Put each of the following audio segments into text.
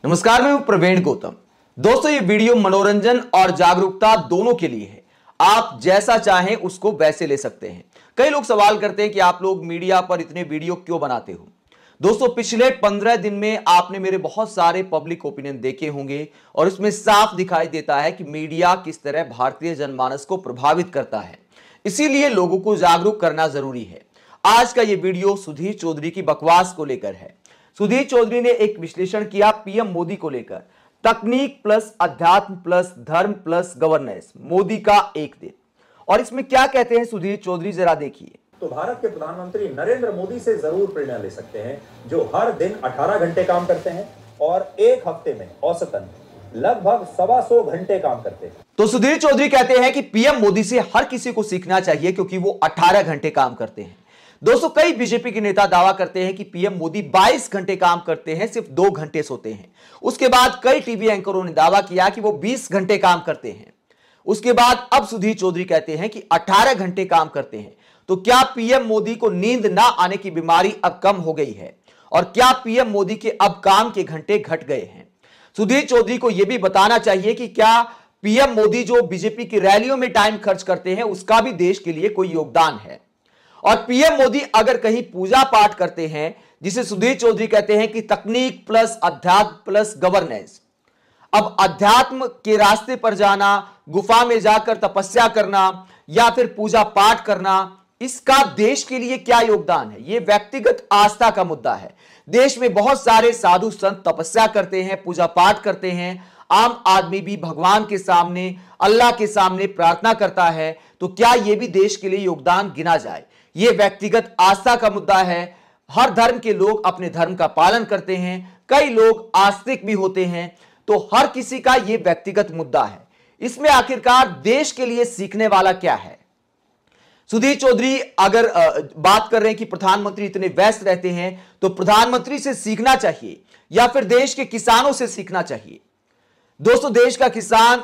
नमस्कार, मैं हूं प्रवीण गौतम। दोस्तों, ये वीडियो मनोरंजन और जागरूकता दोनों के लिए है। आप जैसा चाहें उसको वैसे ले सकते हैं। कई लोग सवाल करते हैं कि आप लोग मीडिया पर इतने वीडियो क्यों बनाते हो। दोस्तों, पिछले 15 दिन में आपने मेरे बहुत सारे पब्लिक ओपिनियन देखे होंगे और उसमें साफ दिखाई देता है कि मीडिया किस तरह भारतीय जनमानस को प्रभावित करता है। इसीलिए लोगों को जागरूक करना जरूरी है। आज का यह वीडियो सुधीर चौधरी की बकवास को लेकर है। सुधीर चौधरी ने एक विश्लेषण किया पीएम मोदी को लेकर, तकनीक प्लस अध्यात्म प्लस धर्म प्लस गवर्नेंस, मोदी का एक दिन। और इसमें क्या कहते हैं सुधीर चौधरी, जरा देखिए। तो भारत के प्रधानमंत्री नरेंद्र मोदी से जरूर प्रेरणा ले सकते हैं, जो हर दिन 18 घंटे काम करते हैं और एक हफ्ते में औसतन लगभग 125 घंटे काम करते हैं। तो सुधीर चौधरी कहते हैं कि पीएम मोदी से हर किसी को सीखना चाहिए क्योंकि वो 18 घंटे काम करते हैं। दोस्तों, कई बीजेपी के नेता दावा करते हैं कि पीएम मोदी 22 घंटे काम करते हैं, सिर्फ 2 घंटे सोते हैं। उसके बाद कई टीवी एंकरों ने दावा किया कि वो 20 घंटे काम करते हैं। उसके बाद अब सुधीर चौधरी कहते हैं कि 18 घंटे काम करते हैं। तो क्या पीएम मोदी को नींद ना आने की बीमारी अब कम हो गई है? और क्या पीएम मोदी के अब काम के घंटे घट गए हैं? सुधीर चौधरी को यह भी बताना चाहिए कि क्या पीएम मोदी जो बीजेपी की रैलियों में टाइम खर्च करते हैं उसका भी देश के लिए कोई योगदान है? और पीएम मोदी अगर कहीं पूजा पाठ करते हैं, जिसे सुधीर चौधरी कहते हैं कि तकनीक प्लस अध्यात्म प्लस गवर्नेंस, अब अध्यात्म के रास्ते पर जाना, गुफा में जाकर तपस्या करना या फिर पूजा पाठ करना, इसका देश के लिए क्या योगदान है? यह व्यक्तिगत आस्था का मुद्दा है। देश में बहुत सारे साधु संत तपस्या करते हैं, पूजा पाठ करते हैं। आम आदमी भी भगवान के सामने, अल्लाह के सामने प्रार्थना करता है। तो क्या यह भी देश के लिए योगदान गिना जाए? यह व्यक्तिगत आस्था का मुद्दा है। हर धर्म के लोग अपने धर्म का पालन करते हैं। कई लोग आस्तिक भी होते हैं। तो हर किसी का यह व्यक्तिगत मुद्दा है। इसमें आखिरकार देश के लिए सीखने वाला क्या है? सुधीर चौधरी अगर बात कर रहे हैं कि प्रधानमंत्री इतने व्यस्त रहते हैं, तो प्रधानमंत्री से सीखना चाहिए या फिर देश के किसानों से सीखना चाहिए। दोस्तों, देश का किसान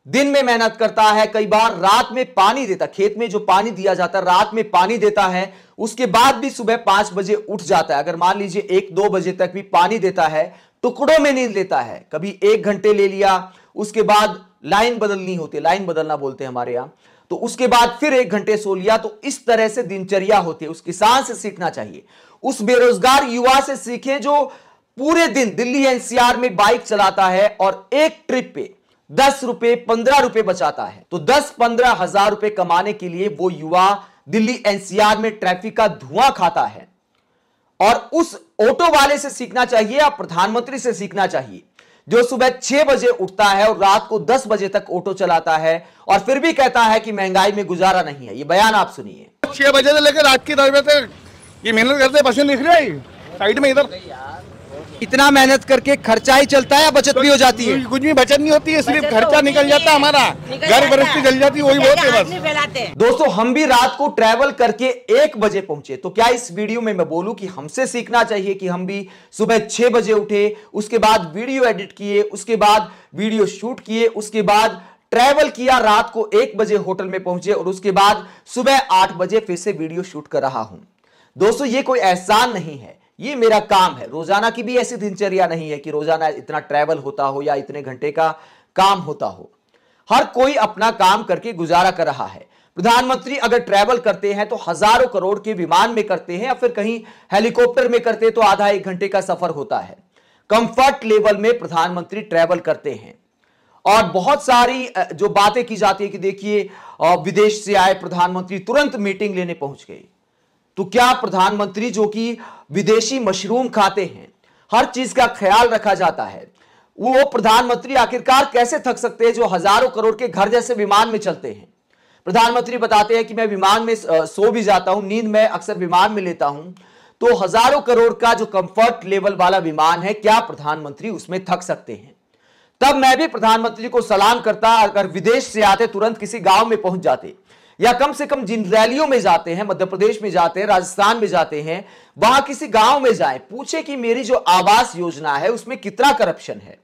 दिन में मेहनत करता है, कई बार रात में पानी देता, खेत में जो पानी दिया जाता है रात में पानी देता है, उसके बाद भी सुबह 5 बजे उठ जाता है। अगर मान लीजिए 1-2 बजे तक भी पानी देता है, टुकड़ों में नींद लेता है। कभी 1 घंटे ले लिया, उसके बाद लाइन बदलनी होती है, लाइन बदलना बोलते हैं हमारे यहां, तो उसके बाद फिर 1 घंटे सो लिया। तो इस तरह से दिनचर्या होती है। उस किसान से सीखना चाहिए, उस बेरोजगार युवा से सीखें जो पूरे दिन दिल्ली एनसीआर में बाइक चलाता है और एक ट्रिप पे 10 रुपए 15 रुपए बचाता है। तो 10-15 हजार रुपए कमाने के लिए वो युवा दिल्ली एनसीआर में ट्रैफिक का धुआं खाता है। और उस ऑटो वाले से सीखना चाहिए या प्रधानमंत्री से सीखना चाहिए, जो सुबह 6 बजे उठता है और रात को 10 बजे तक ऑटो चलाता है और फिर भी कहता है कि महंगाई में गुजारा नहीं है। ये बयान आप सुनिए। 6 बजे से लेकर रात की 10 बजे तक ये मेहनत करते, पसीने निकल रहे साइड में। इधर इतना मेहनत करके खर्चा ही चलता है या बचत भी हो जाती है? कुछ भी बचत नहीं होती है, सिर्फ खर्चा निकल जाता है हमारा, घर गृहस्थी चल जाती है, वही बहुत है बस। दोस्तों, हम भी रात को ट्रैवल करके 1 बजे पहुंचे। तो क्या इस वीडियो में मैं बोलूं कि हमसे सीखना चाहिए कि हम भी सुबह 6 बजे उठे, उसके बाद वीडियो एडिट किए, उसके बाद वीडियो शूट किए, उसके बाद ट्रैवल किया, रात को 1 बजे होटल में पहुंचे और उसके बाद सुबह 8 बजे फिर से वीडियो शूट कर रहा हूं। दोस्तों, ये कोई एहसान नहीं है, ये मेरा काम है। रोजाना की भी ऐसी दिनचर्या नहीं है कि रोजाना इतना ट्रैवल होता हो या इतने घंटे का काम होता हो। हर कोई अपना काम करके गुजारा कर रहा है। प्रधानमंत्री अगर ट्रैवल करते हैं तो हजारों करोड़ के विमान में करते हैं या फिर कहीं हेलीकॉप्टर में करते हैं तो आधा 1 घंटे का सफर होता है। कंफर्ट लेवल में प्रधानमंत्री ट्रैवल करते हैं। और बहुत सारी जो बातें की जाती है कि देखिए विदेश से आए प्रधानमंत्री तुरंत मीटिंग लेने पहुंच गए। तो क्या प्रधानमंत्री जो कि विदेशी मशरूम खाते हैं, हर चीज का ख्याल रखा जाता है, वो प्रधानमंत्री आखिरकार कैसे थक सकते हैं जो हजारों करोड़ के घर जैसे विमान में चलते हैं? प्रधानमंत्री बताते हैं कि मैं विमान में सो भी जाता हूं, नींद मैं अक्सर विमान में लेता हूं। तो हजारों करोड़ का जो कंफर्ट लेवल वाला विमान है, क्या प्रधानमंत्री उसमें थक सकते हैं? तब मैं भी प्रधानमंत्री को सलाम करता अगर विदेश से आते, तुरंत किसी गांव में पहुंच जाते, या कम से कम जिन रैलियों में जाते हैं, मध्य प्रदेश में जाते हैं, राजस्थान में जाते हैं, वहां किसी गांव में जाएं, पूछे कि मेरी जो आवास योजना है उसमें कितना करप्शन है।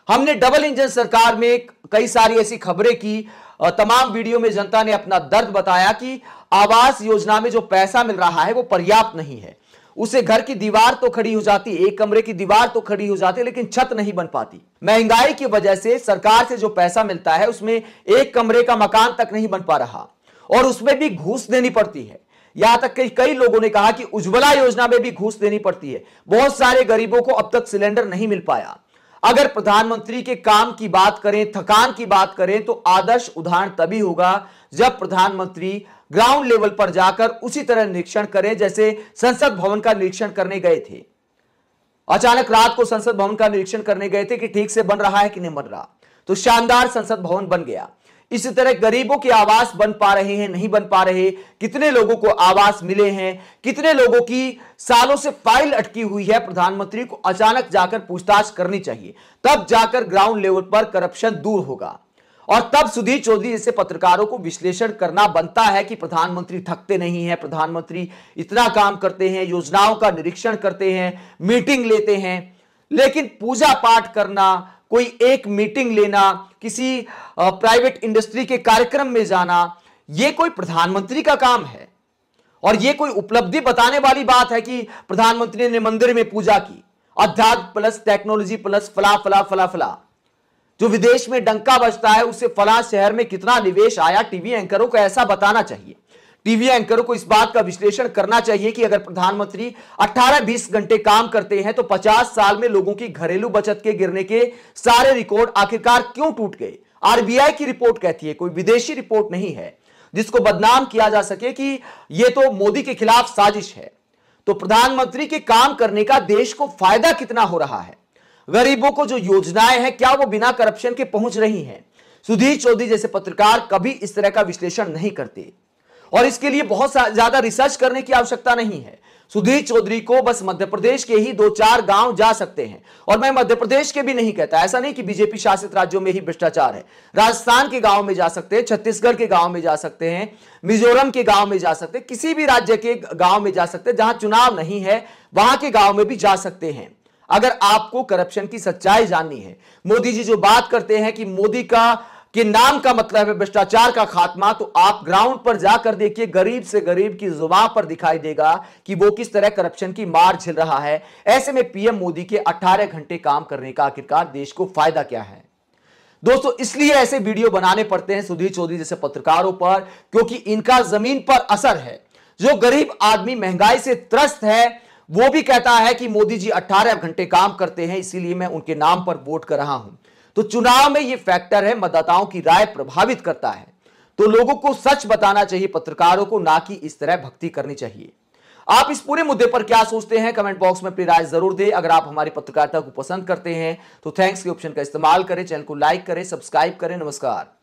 हमने डबल इंजन सरकार में कई सारी ऐसी खबरें की, तमाम वीडियो में जनता ने अपना दर्द बताया कि आवास योजना में जो पैसा मिल रहा है वो पर्याप्त नहीं है। उसे घर की दीवार तो खड़ी हो जाती, एक कमरे की दीवार तो खड़ी हो जाती, लेकिन छत नहीं बन पाती। महंगाई की वजह से सरकार से जो पैसा मिलता है उसमें एक कमरे का मकान तक नहीं बन पा रहा और उसमें भी घूस देनी पड़ती है। यहां तक कि कई लोगों ने कहा कि उज्ज्वला योजना में भी घूस देनी पड़ती है। बहुत सारे गरीबों को अब तक सिलेंडर नहीं मिल पाया। अगर प्रधानमंत्री के काम की बात करें, थकान की बात करें, तो आदर्श उदाहरण तभी होगा जब प्रधानमंत्री ग्राउंड लेवल पर जाकर उसी तरह निरीक्षण करें जैसे संसद भवन का निरीक्षण करने गए थे। अचानक रात को संसद भवन का निरीक्षण करने गए थे कि ठीक से बन रहा है कि नहीं बन रहा, तो शानदार संसद भवन बन गया। इसी तरह गरीबों के आवास बन पा रहे हैं, नहीं बन पा रहे, कितने लोगों को आवास मिले हैं, कितने लोगों की सालों से फाइल अटकी हुई है, प्रधानमंत्री को अचानक जाकर पूछताछ करनी चाहिए। तब जाकर ग्राउंड लेवल पर करप्शन दूर होगा और तब सुधीर चौधरी जैसे पत्रकारों को विश्लेषण करना बनता है कि प्रधानमंत्री थकते नहीं है, प्रधानमंत्री इतना काम करते हैं, योजनाओं का निरीक्षण करते हैं, मीटिंग लेते हैं, लेकिन पूजा पाठ करना, कोई एक मीटिंग लेना, किसी प्राइवेट इंडस्ट्री के कार्यक्रम में जाना, यह कोई प्रधानमंत्री का काम है? और यह कोई उपलब्धि बताने वाली बात है कि प्रधानमंत्री ने मंदिर में पूजा की, अध्यात्म प्लस टेक्नोलॉजी प्लस फला फला फला फला, जो विदेश में डंका बजता है उससे फला शहर में कितना निवेश आया। टीवी एंकरों को ऐसा बताना चाहिए। टीवी एंकरों को इस बात का विश्लेषण करना चाहिए कि अगर प्रधानमंत्री 18-20 घंटे काम करते हैं तो 50 साल में लोगों की घरेलू बचत के गिरने के सारे रिकॉर्ड आखिरकार क्यों टूट गए। आरबीआई की रिपोर्ट कहती है, कोई विदेशी रिपोर्ट नहीं है जिसको बदनाम किया जा सके कि यह तो मोदी के खिलाफ साजिश है। तो प्रधानमंत्री के काम करने का देश को फायदा कितना हो रहा है, गरीबों को जो योजनाएं हैं क्या वो बिना करप्शन के पहुंच रही हैं? सुधीर चौधरी जैसे पत्रकार कभी इस तरह का विश्लेषण नहीं करते और इसके लिए बहुत ज्यादा रिसर्च करने की आवश्यकता नहीं है। सुधीर चौधरी को बस मध्य प्रदेश के ही 2-4 गांव जा सकते हैं, और मैं मध्य प्रदेश के भी नहीं कहता, ऐसा नहीं कि बीजेपी शासित राज्यों में ही भ्रष्टाचार है। राजस्थान के गांव में जा सकते हैं, छत्तीसगढ़ के गांव में जा सकते हैं, मिजोरम के गांव में जा सकते हैं, किसी भी राज्य के गांव में जा सकते हैं जहां चुनाव नहीं है वहां के गांव में भी जा सकते हैं। अगर आपको करप्शन की सच्चाई जाननी है, मोदी जी जो बात करते हैं कि मोदी के नाम का मतलब है भ्रष्टाचार का खात्मा, तो आप ग्राउंड पर जाकर देखिए, गरीब से गरीब की जुबान पर दिखाई देगा कि वो किस तरह करप्शन की मार झेल रहा है। ऐसे में पीएम मोदी के 18 घंटे काम करने का आखिरकार देश को फायदा क्या है? दोस्तों, इसलिए ऐसे वीडियो बनाने पड़ते हैं सुधीर चौधरी जैसे पत्रकारों पर, क्योंकि इनका जमीन पर असर है। जो गरीब आदमी महंगाई से त्रस्त है वो भी कहता है कि मोदी जी 18 घंटे काम करते हैं, इसीलिए मैं उनके नाम पर वोट कर रहा हूं। तो चुनाव में यह फैक्टर है, मतदाताओं की राय प्रभावित करता है। तो लोगों को सच बताना चाहिए पत्रकारों को, ना कि इस तरह भक्ति करनी चाहिए। आप इस पूरे मुद्दे पर क्या सोचते हैं? कमेंट बॉक्स में अपनी राय जरूर दें। अगर आप हमारी पत्रकारिता को पसंद करते हैं तो थैंक्स के ऑप्शन का इस्तेमाल करें, चैनल को लाइक करें, सब्सक्राइब करें। नमस्कार।